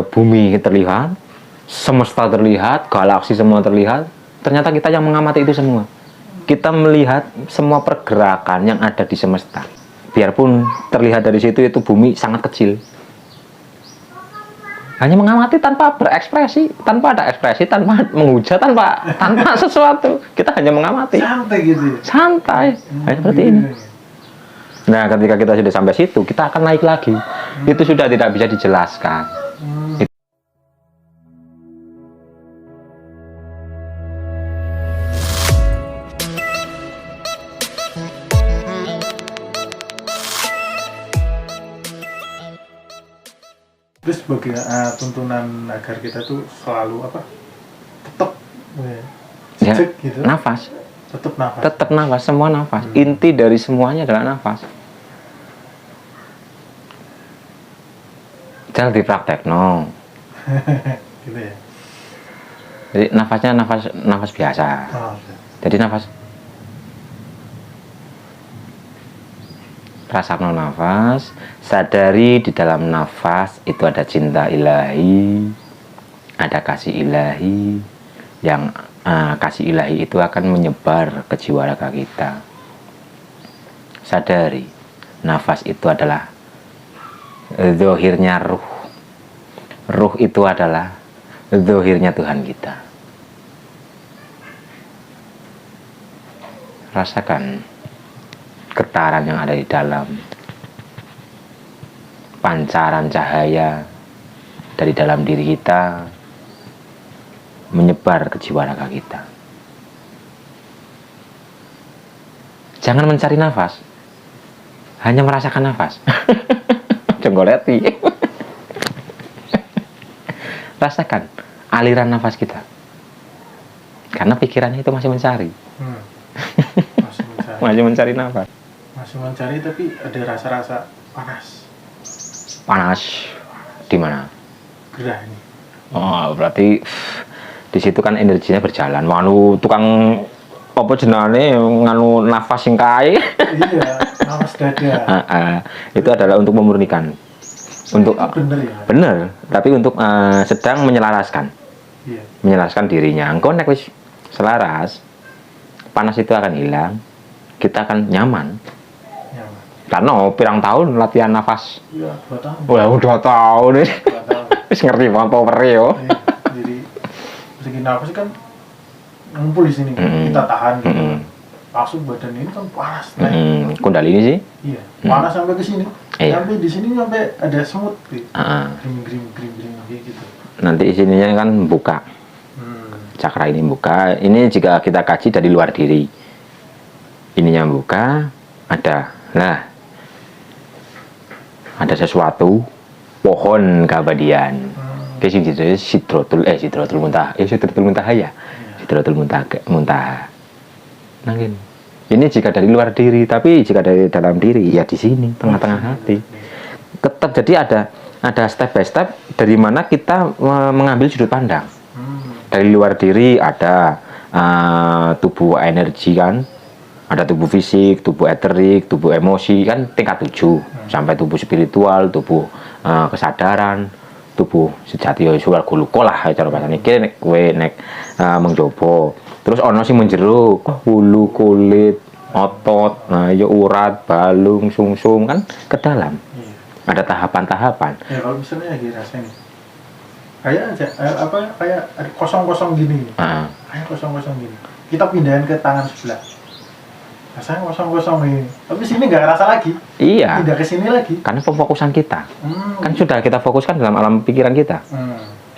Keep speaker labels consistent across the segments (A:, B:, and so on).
A: Bumi terlihat, semesta terlihat, galaksi semua terlihat. Ternyata kita yang mengamati itu semua. Kita melihat semua pergerakan yang ada di semesta. Biarpun terlihat dari situ itu bumi sangat kecil. Hanya mengamati tanpa berekspresi, tanpa ada ekspresi, tanpa menghujat, tanpa sesuatu. Kita hanya mengamati.
B: Santai gitu ya?
A: Santai. Seperti ini. Nah, ketika kita sudah sampai situ, kita akan naik lagi. Itu sudah tidak bisa dijelaskan.
B: Terus sebagai tuntunan agar kita tuh selalu tetap gitu.
A: Nafas.
B: Tetap nafas,
A: semua nafas. Inti dari semuanya adalah nafas. Jangan dipraktek, no.
B: Gitu ya.
A: Jadi nafasnya nafas biasa. Jadi nafas. Rasakan nafas, sadari di dalam nafas itu ada cinta ilahi, ada kasih ilahi, yang kasih ilahi itu akan menyebar ke jiwa raga kita. Sadari, nafas itu adalah zahirnya ruh. Ruh itu adalah zahirnya Tuhan kita. Rasakan getaran yang ada di dalam, pancaran cahaya dari dalam diri kita menyebar ke jiwa raga kita. Jangan mencari nafas, hanya merasakan nafas. Jenggoleti. Rasakan aliran nafas kita, karena pikirannya itu masih mencari. Masih mencari nafas.
B: Masih mencari, tapi ada rasa-rasa panas.
A: Panas di mana?
B: Gerah ini.
A: Oh, berarti di situ kan energinya berjalan. Manu tukang apa jenane nganu nafas sing kae.
B: Iya, nafas dada.
A: Itu adalah untuk memurnikan. Untuk
B: bener ya?
A: Bener, tapi untuk sedang menyelaraskan.
B: Iya.
A: Menyelaraskan dirinya. Engko nek wis selaras, panas itu akan hilang. Kita akan nyaman. Karena pirang tahun latihan nafas.
B: Iya, 2 tahun.
A: Wah, 2 tahun nih.
B: 2 tahun.
A: Wis ngerti banget power yo.
B: Iya, jadi segi nafas kan ngumpul di sini. Kita tahan gitu. Langsung badan ini kan panas.
A: Kundalini sih?
B: Iya, panas sampai ke sini.
A: Iya.
B: Sampai di sini sampai ada semut gitu. Gering gitu.
A: Nanti sininya kan buka. Cakra ini buka. Ini jika kita kaji dari luar diri. Ininya buka, ada sesuatu, pohon keabadian. Kayak Sidratul Muntaha. Sidratul Muntaha ya. Sidratul Muntaha. Nah, gini. Ini jika dari luar diri, tapi jika dari dalam diri ya di sini, tengah-tengah hati. Tetap jadi ada step by step dari mana kita mengambil sudut pandang. Dari luar diri ada tubuh energi kan. Ada tubuh fisik, tubuh eterik, tubuh emosi, kan tingkat 7 sampai tubuh spiritual, tubuh kesadaran, tubuh sejati suara guluko lah cara bahasane iki nek kowe nek menjobo. Terus ono sing menjero bulu, kulit, otot, urat, balung, sungsum kan ke dalam. Ada tahapan-tahapan.
B: Ya kalau misalnya lagi rasain kayak kosong-kosong gini. Kayak kosong-kosong gini. Kita pindahin ke tangan sebelah. Rasanya kosong-kosong nih, tapi sini nggak ngerasa lagi.
A: Iya.
B: Pindah ke sini lagi.
A: Karena pemfokusan kita, kan sudah kita fokuskan dalam alam pikiran kita.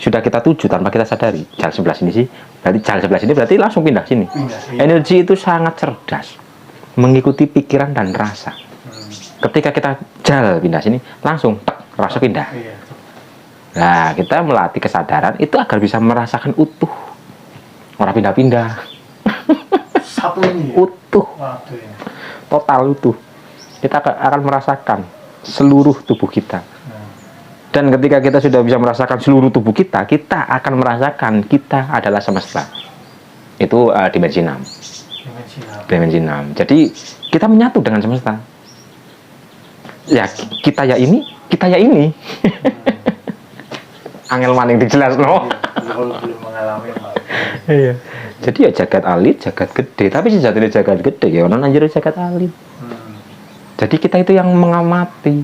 A: Sudah kita tuju tanpa kita sadari. Jalan sebelah sini sih, berarti jalan sebelah sini berarti langsung pindah sini. Energi itu sangat cerdas, mengikuti pikiran dan rasa. Ketika kita jalan pindah sini, langsung rasa pindah. Nah, kita melatih kesadaran itu agar bisa merasakan utuh, orang pindah-pindah.
B: Satu ini
A: utuh. Total utuh. Kita akan merasakan seluruh tubuh kita. Dan ketika kita sudah bisa merasakan seluruh tubuh kita, kita akan merasakan kita adalah semesta. Itu dimensi 6. Dimensi 6. Jadi kita menyatu dengan semesta. Ya, kita ya ini, kita ya ini. angel maning dijelas no.
B: Kalau belum mengalami
A: Iya. Jadi ya jagat alit, jagat gede. Tapi sejatinya jagat gede ya orang anjir jagat alit. Jadi kita itu yang mengamati.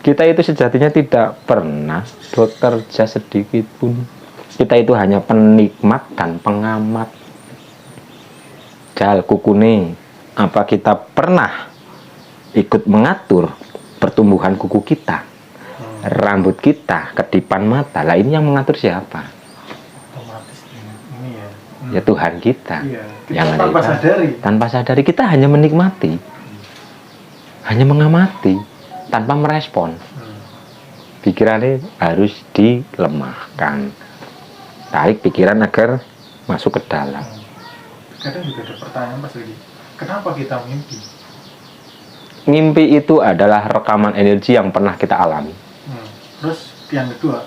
A: Kita itu sejatinya tidak pernah bekerja sedikit pun. Kita itu hanya penikmat dan pengamat. Jal kukune, apa kita pernah ikut mengatur pertumbuhan kuku kita, rambut kita, kedipan mata? Lah ini yang mengatur siapa?
B: Otomatis ini ya.
A: Ya Tuhan kita.
B: Iya.
A: Yang ada
B: Tanpa sadari.
A: Tanpa sadari kita hanya menikmati, hanya mengamati, tanpa merespon. Pikirannya harus dilemahkan. Tarik pikiran agar masuk ke dalam.
B: Kadang juga ada pertanyaan pas lagi, kenapa kita mimpi?
A: Mimpi itu adalah rekaman energi yang pernah kita alami.
B: Terus yang kedua,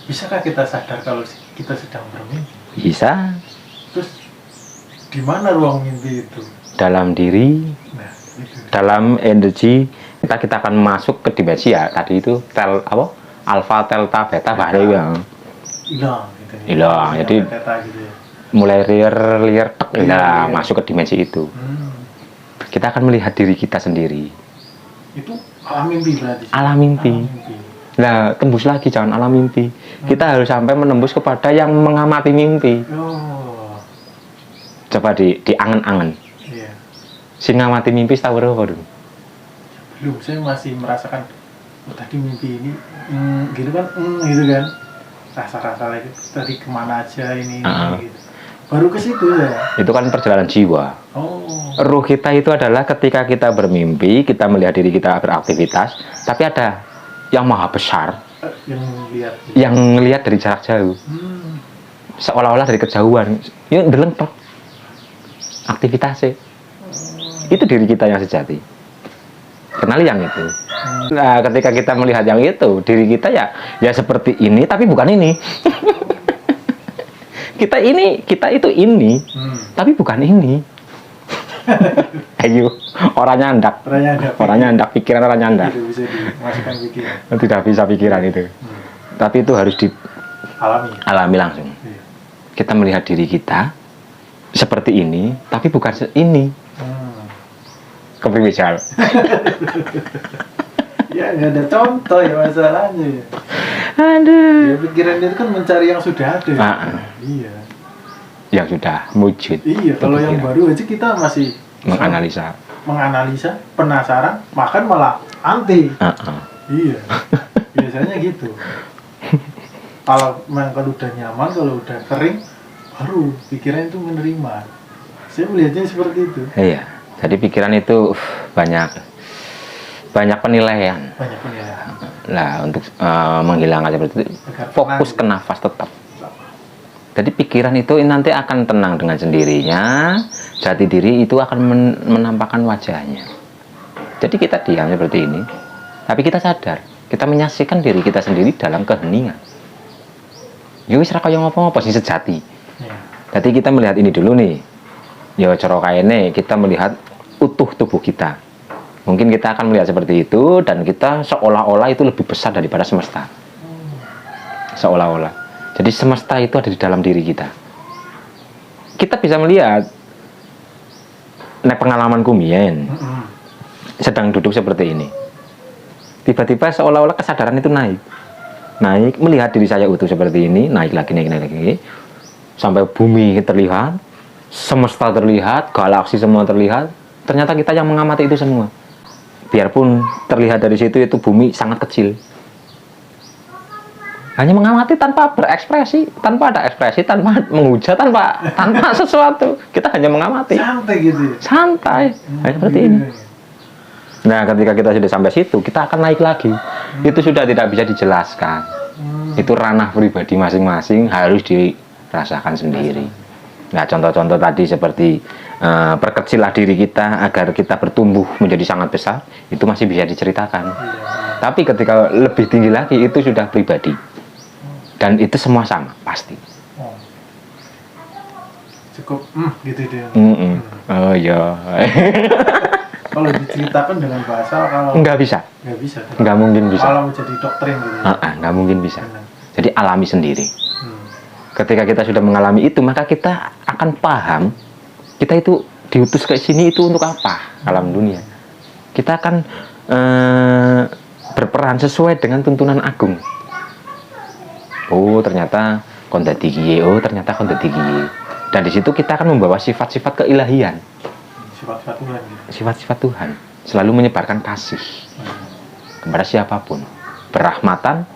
B: bisakah kita sadar kalau kita sedang bermimpi?
A: Bisa.
B: Terus di mana ruang mimpi itu?
A: Dalam diri,
B: Nah, itu.
A: dalam energi kita akan masuk ke dimensi ya tadi itu alfa, delta, beta, bahaya yang
B: Hilang gitu.
A: hilang. Jadi
B: Kata gitu ya.
A: mulai liar
B: Iya.
A: masuk ke dimensi itu. Kita akan melihat diri kita sendiri.
B: Itu alam mimpi berarti.
A: Alam mimpi. Nah, tembus lagi jangan alam mimpi. Kita harus sampai menembus kepada yang mengamati mimpi.
B: Oh.
A: Coba diangen-angen.
B: Iya.
A: Sing ngamati mimpi tahu berapa dulu?
B: Belum, saya masih merasakan tadi mimpi ini gitu kan, gitu kan. Rasa-rasa lagi tadi kemana aja ini gitu. Baru ke situ ya.
A: Itu kan perjalanan jiwa.
B: Oh.
A: Ruh kita itu adalah ketika kita bermimpi, kita melihat diri kita beraktivitas, tapi ada yang maha besar
B: Yang lihat.
A: yang melihat dari jarak jauh. Seolah-olah dari kejauhan. Yuk ndeleng tok. Aktivitasnya. Itu diri kita yang sejati. Kenali yang itu. Nah, ketika kita melihat yang itu, diri kita ya seperti ini, tapi bukan ini. kita itu ini, tapi bukan ini. Ayo, orang nyandak, pikiran orang nyandak.
B: Tidak bisa dimasukkan pikiran.
A: Tidak bisa pikiran itu. Tapi itu harus dialami langsung.
B: Iya.
A: Kita melihat diri kita seperti ini, tapi bukan ini. Keprimisal.
B: Ya nggak ada contoh ya masalahnya.
A: Aduh.
B: Ya, pikiran itu kan mencari yang sudah ada. Iya.
A: Yang sudah wujud.
B: Iya. Kalau yang baru aja kita masih menganalisa, penasaran, bahkan malah anti. Iya. Biasanya gitu. Kalau udah nyaman, kalau udah kering, baru pikiran itu menerima. Saya melihatnya seperti itu.
A: Iya. Jadi pikiran itu banyak penilaian.
B: Banyak penilaian.
A: Nah, untuk menghilangkan seperti itu, fokus ke nafas tetap. Jadi pikiran itu nanti akan tenang dengan sendirinya. Jati diri itu akan menampakkan wajahnya. Jadi kita diam seperti ini, tapi kita sadar, kita menyaksikan diri kita sendiri dalam keheningan. Ya wis ra kaya ngopo-ngopo sing sejati. Jadi kita melihat ini dulu nih. Ya cara kaene kita melihat utuh tubuh kita. Mungkin kita akan melihat seperti itu dan kita seolah-olah itu lebih besar daripada semesta. Seolah-olah. Jadi semesta itu ada di dalam diri kita. Kita bisa melihat nek pengalamanku mien sedang duduk seperti ini. Tiba-tiba seolah-olah kesadaran itu naik melihat diri saya utuh seperti ini, naik lagi sampai bumi terlihat, semesta terlihat, galaksi semua terlihat. Ternyata kita yang mengamati itu semua. Biarpun terlihat dari situ itu bumi sangat kecil. Hanya mengamati tanpa berekspresi, tanpa ada ekspresi, tanpa menghujat, tanpa sesuatu. Kita hanya mengamati.
B: Santai gitu.
A: Santai. Seperti ini. Nah, ketika kita sudah sampai situ, kita akan naik lagi. Itu sudah tidak bisa dijelaskan. Itu ranah pribadi masing-masing, harus dirasakan sendiri. Nah, contoh-contoh tadi seperti perkecillah diri kita agar kita bertumbuh menjadi sangat besar, itu masih bisa diceritakan. Tapi ketika lebih tinggi lagi, itu sudah pribadi. Dan itu semua sama, pasti.
B: Cukup, gitu deh.
A: Oh iya.
B: Kalau diceritakan dengan bahasa, kalau
A: nggak bisa.
B: Nggak bisa.
A: Nggak mungkin bisa.
B: Kalau menjadi doktrin gitu.
A: Nggak mungkin bisa. Jadi alami sendiri. Ketika kita sudah mengalami itu, maka kita akan paham kita itu diutus ke sini itu untuk apa alam dunia. Kita akan berperan sesuai dengan tuntunan agung. Oh ternyata konda tinggi, oh ternyata konda tinggi. Dan di situ kita akan membawa sifat-sifat keilahian.
B: Sifat-sifat Tuhan.
A: Sifat-sifat Tuhan selalu menyebarkan kasih kepada siapapun. Berrahmatan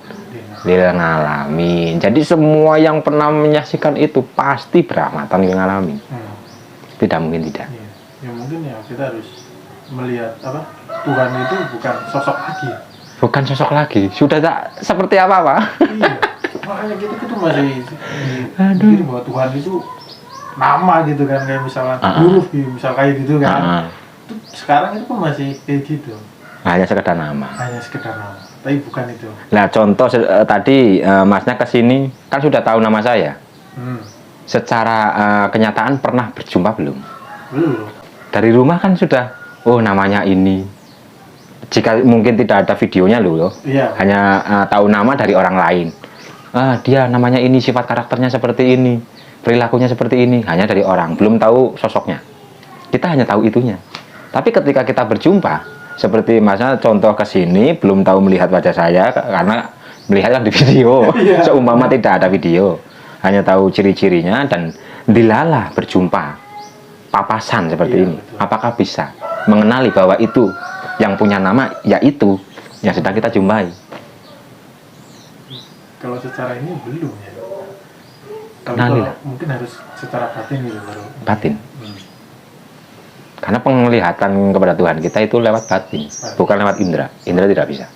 A: lil ngalamin. Jadi semua yang pernah menyaksikan itu pasti berrahmatan lil ngalamin. Tidak mungkin tidak.
B: Ya mungkin ya kita harus melihat apa Tuhan itu bukan sosok lagi.
A: Bukan sosok lagi. Sudah tak seperti apa-apa.
B: Iya. Makanya kita itu masih mikir bahwa Tuhan itu nama gitu kan, kayak misalnya huruf misal kayak gitu kan. Itu sekarang itu pun masih kayak gitu.
A: Hanya sekedar nama.
B: Hanya sekedar nama. Tapi bukan itu.
A: Nah contoh tadi masnya kesini kan sudah tahu nama saya. Secara kenyataan pernah berjumpa belum?
B: Belum.
A: Dari rumah kan sudah, oh namanya ini. Jika mungkin tidak ada videonya loh,
B: iya.
A: Hanya tahu nama dari orang lain. Dia namanya ini, sifat karakternya seperti ini, perilakunya seperti ini, hanya dari orang, belum tahu sosoknya. Kita hanya tahu itunya. Tapi ketika kita berjumpa, seperti masnya contoh kesini belum tahu melihat wajah saya karena melihatnya di video. Seumpama tidak ada video, hanya tahu ciri-cirinya dan dilalah berjumpa papasan seperti ini.
B: Betul.
A: Apakah bisa mengenali bahwa itu yang punya nama yaitu yang sedang kita jumpai?
B: Kalau secara ini belum ya.
A: Kenali lah.
B: Mungkin harus secara batin gitu baru.
A: Batin. Karena penglihatan kepada Tuhan kita itu lewat batin, bukan lewat indera. Indera tidak bisa.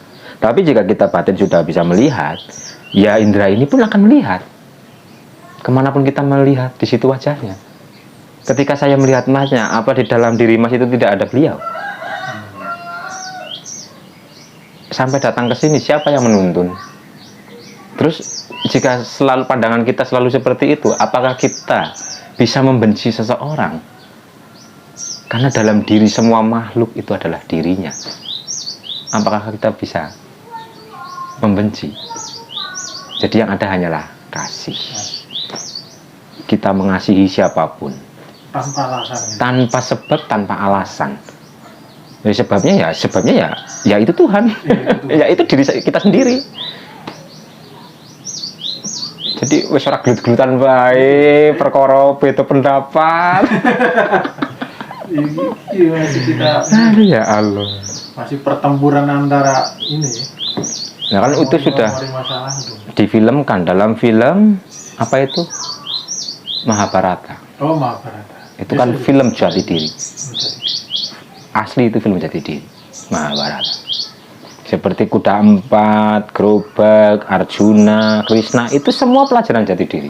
A: Tapi jika kita batin sudah bisa melihat, ya indera ini pun akan melihat. Kemanapun kita melihat, di situ wajahnya. Ketika saya melihat masnya, apa di dalam diri mas itu tidak ada beliau? Sampai datang ke sini, siapa yang menuntun? Terus, jika selalu pandangan kita selalu seperti itu, apakah kita bisa membenci seseorang? Karena dalam diri semua makhluk itu adalah dirinya. Apakah kita bisa membenci? Jadi yang ada hanyalah kasih. Kita mengasihi siapapun.
B: Tanpa alasan.
A: Tanpa sebab, tanpa alasan. Jadi sebabnya ya itu Tuhan. Ya itu diri kita sendiri. Jadi wis ora gelut-gelutan bae, perkara beda pendapat.
B: Iya masih kita.
A: Aduh ya Allah.
B: Masih pertempuran antara ini.
A: Nah kan itu sudah difilmkan dalam film apa itu? Mahabharata.
B: Oh Mahabharata.
A: Itu kan film jati diri. Asli itu film jati diri. Mahabharata. Seperti kuda empat, gerobak, Arjuna, Krishna, itu semua pelajaran jati diri.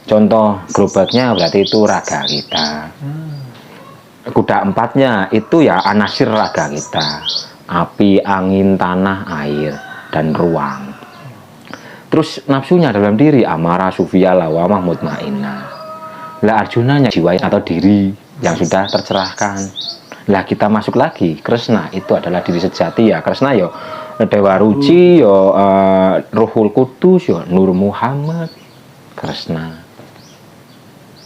A: Contoh gerobaknya berarti itu raga kita. Kuda empatnya itu ya anasir raga kita. Api, angin, tanah, air, dan ruang. Terus nafsunya dalam diri amarah, sufia, lawamah, mutmainah. Lah Arjunanya jiwa atau diri yang sudah tercerahkan. Lah kita masuk lagi, Krishna itu adalah diri sejati ya. Krishna yo Dewa Ruci, yo Ruhul Kudus, yo Nur Muhammad. Krishna.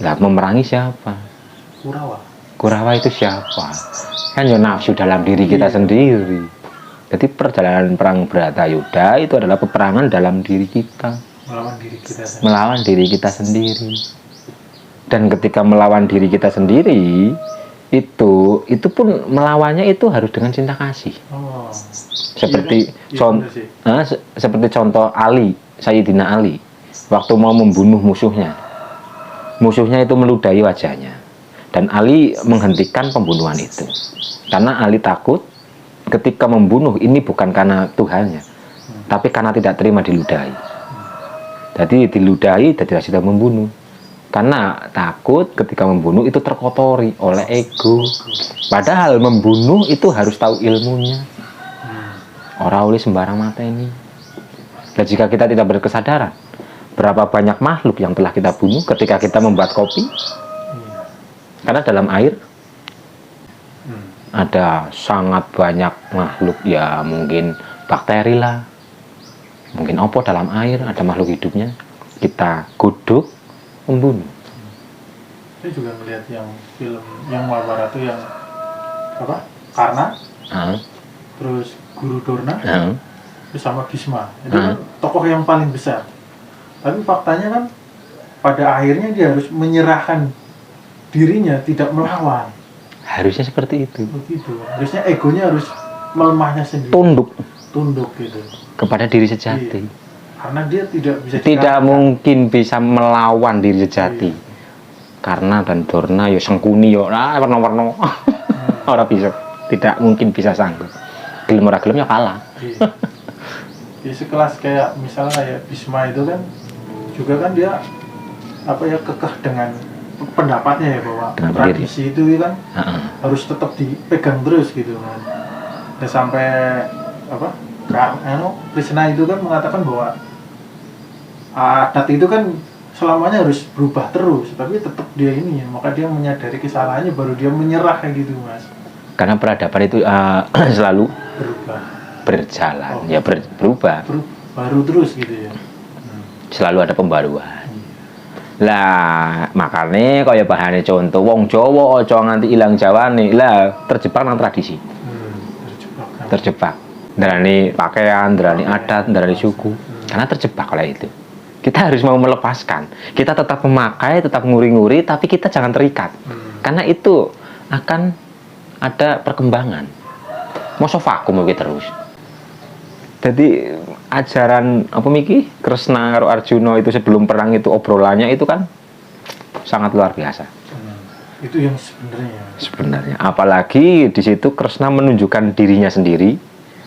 A: Lah memerangi siapa? Kurawa itu siapa? Kan yo nafsu dalam diri kita sendiri. Jadi perjalanan perang Bratayuda itu adalah peperangan dalam diri kita. Melawan diri kita sendiri. Dan ketika melawan diri kita sendiri, itu pun melawannya itu harus dengan cinta kasih. Seperti seperti contoh Ali, Sayyidina Ali, waktu mau membunuh musuhnya itu meludahi wajahnya, dan Ali menghentikan pembunuhan itu karena Ali takut ketika membunuh ini bukan karena Tuhannya, tapi karena tidak terima diludahi. Jadi diludahi dan tidak sudah membunuh. Karena takut ketika membunuh itu terkotori oleh ego. Padahal membunuh itu harus tahu ilmunya. Orang oleh sembarang mata ini. Dan jika kita tidak berkesadaran, berapa banyak makhluk yang telah kita bunuh ketika kita membuat kopi? Karena dalam air ada sangat banyak makhluk, ya mungkin bakteri lah, Mungkin opo dalam air ada makhluk hidupnya, kita godok, membunuh.
B: Saya juga melihat yang film yang Mahabharata yang apa? Karna, terus Guru Dorna, terus sama Bhisma. Itu kan tokoh yang paling besar. Tapi faktanya kan pada akhirnya dia harus menyerahkan dirinya, tidak melawan.
A: Harusnya seperti itu.
B: Begitu. Harusnya egonya harus melemahnya sendiri. Tunduk gitu.
A: Kepada diri sejati.
B: Iya. Karena dia tidak bisa
A: tidak mungkin bisa melawan diri sejati. Iya. Karena dan Dorna yo sengkuni yo warna-warna. Ora bisa. Tidak mungkin bisa sanggup. Gelem ora gelem ya kalah.
B: Iya. Ya sekelas kayak misalnya kayak Bhisma itu kan juga kan dia apa ya kekeh dengan pendapatnya ya bahwa
A: dengan
B: tradisi itu kan harus tetap dipegang terus gitu kan. Ya sampai apa? Krishna itu kan mengatakan bahwa adat itu kan selamanya harus berubah terus, tapi tetap dia ini, maka dia menyadari kesalahannya baru dia menyerah kayak gitu mas.
A: Karena peradaban itu selalu berjalan, ya berubah.
B: Baru terus gitu ya.
A: Selalu ada pembaruan. Lah makanya kaya bahane contoh wong Jawa aja nganti ilang Jawane. Lah terjebak nang tradisi. Terjebak. Ndarani pakaian, ndarani adat, ndarani suku. Karena terjebak oleh itu. Kita harus mau melepaskan. Kita tetap memakai, tetap nguri-nguri, tapi kita jangan terikat. Karena itu akan ada perkembangan. Mosok vakum iki terus. Jadi ajaran apa miki Kresna karo Arjuna itu sebelum perang itu obrolannya itu kan sangat luar biasa.
B: Itu yang sebenarnya.
A: Apalagi di situ Kresna menunjukkan dirinya sendiri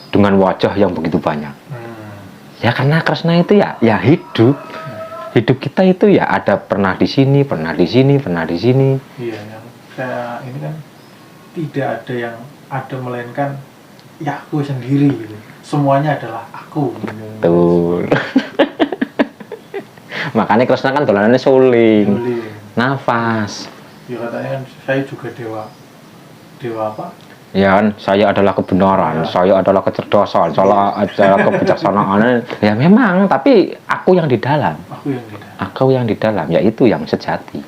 A: dengan wajah yang begitu banyak. Ya karena Kresna itu ya hidup. Hidup kita itu ya ada pernah di sini, pernah di sini, pernah di sini.
B: Iya, yang kayak ini kan tidak ada yang ada melainkan ya aku sendiri gitu. Semuanya adalah aku.
A: Betul. Makanya Kresna kan dolanannya suling. Nafas.
B: Ya katanya kan saya juga dewa apa?
A: Ya kan, saya adalah kebenaran, saya adalah kecerdasan, saya adalah kebijaksanaan. Ya memang, tapi aku yang di dalam. Aku yang di dalam, yaitu yang sejati.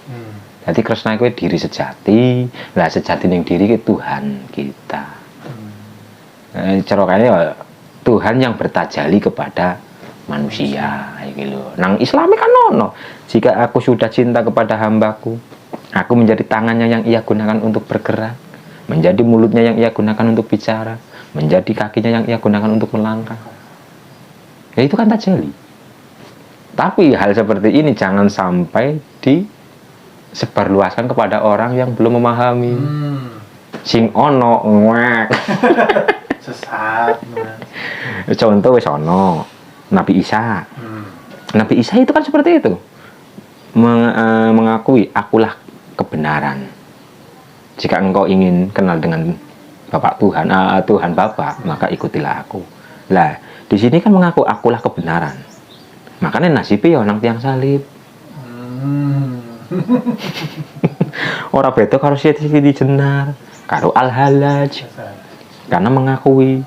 A: Jadi Kresna itu diri sejati, lah sejati yang diri itu Tuhan kita. Cerokannya Tuhan yang bertajali kepada manusia, gitu. Nang Islami kan nono. Jika aku sudah cinta kepada hambaku, aku menjadi tangannya yang ia gunakan untuk bergerak, menjadi mulutnya yang ia gunakan untuk bicara, menjadi kakinya yang ia gunakan untuk melangkah. Ya itu kan tajali. Tapi hal seperti ini jangan sampai disebarluaskan kepada orang yang belum memahami. Sing ono ngwek.
B: Sesat.
A: Contoh wis ono Nabi Isa. Nabi Isa itu kan seperti itu. Mengakui akulah kebenaran. Jika engkau ingin kenal dengan Bapak Tuhan, Tuhan Bapa, maka ikutilah aku. Lah, di sini kan mengaku akulah kebenaran. Makanya nasibnya ya nang tiang salib. Ora beda karo Siti Jenar, karo Al-Halaj. Karena mengakui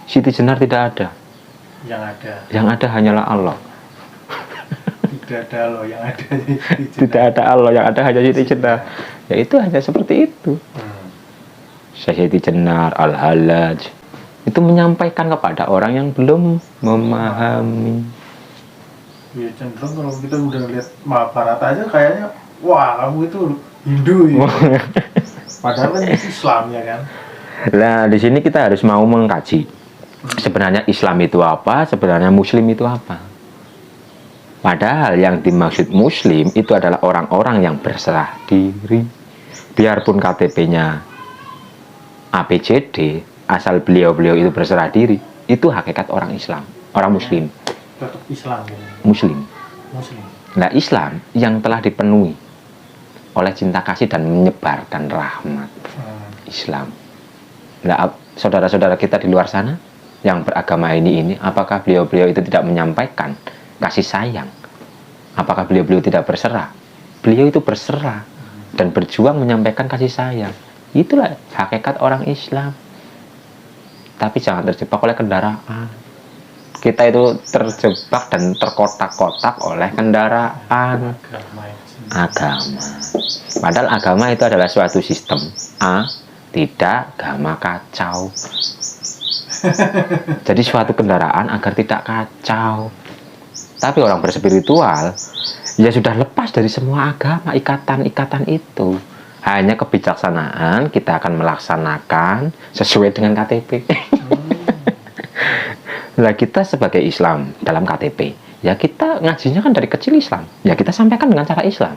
A: Siti Jenar tidak ada. Yang ada hanyalah Allah.
B: Tidak ada Allah, yang ada
A: tidak ada Allah, yang ada hanya Siti Jenar. Ya itu hanya seperti itu. Siti Jenar, Al-Halaj itu menyampaikan kepada orang yang belum memahami.
B: Ya cenderung kalau kita udah lihat Mahabharata aja kayaknya wah kamu itu Hindu ya. Padahal kan Islam ya kan.
A: Nah di sini kita harus mau mengkaji sebenarnya Islam itu apa, sebenarnya Muslim itu apa. Padahal yang dimaksud Muslim itu adalah orang-orang yang berserah diri. Biarpun KTP-nya ABCD, asal beliau-beliau itu berserah diri, itu hakikat orang Islam, orang Muslim.
B: Tetap Islam ya.
A: Muslim. Nah Islam yang telah dipenuhi oleh cinta kasih dan menyebarkan rahmat. Islam. Nah saudara-saudara kita di luar sana yang beragama ini, apakah beliau-beliau itu tidak menyampaikan kasih sayang? Apakah beliau-beliau tidak berserah? Beliau itu berserah dan berjuang menyampaikan kasih sayang. Itulah hakikat orang Islam. Tapi jangan terjebak oleh kendaraan, kita itu terjebak dan terkotak-kotak oleh kendaraan agama. Padahal agama itu adalah suatu sistem. Tidak gama kacau. Jadi suatu kendaraan agar tidak kacau. Tapi orang berspiritual ya sudah lepas dari semua agama, ikatan-ikatan itu. Hanya kebijaksanaan kita akan melaksanakan sesuai dengan KTP. Nah, kita sebagai Islam dalam KTP, ya kita ngajinya kan dari kecil Islam. Ya kita sampaikan dengan cara Islam.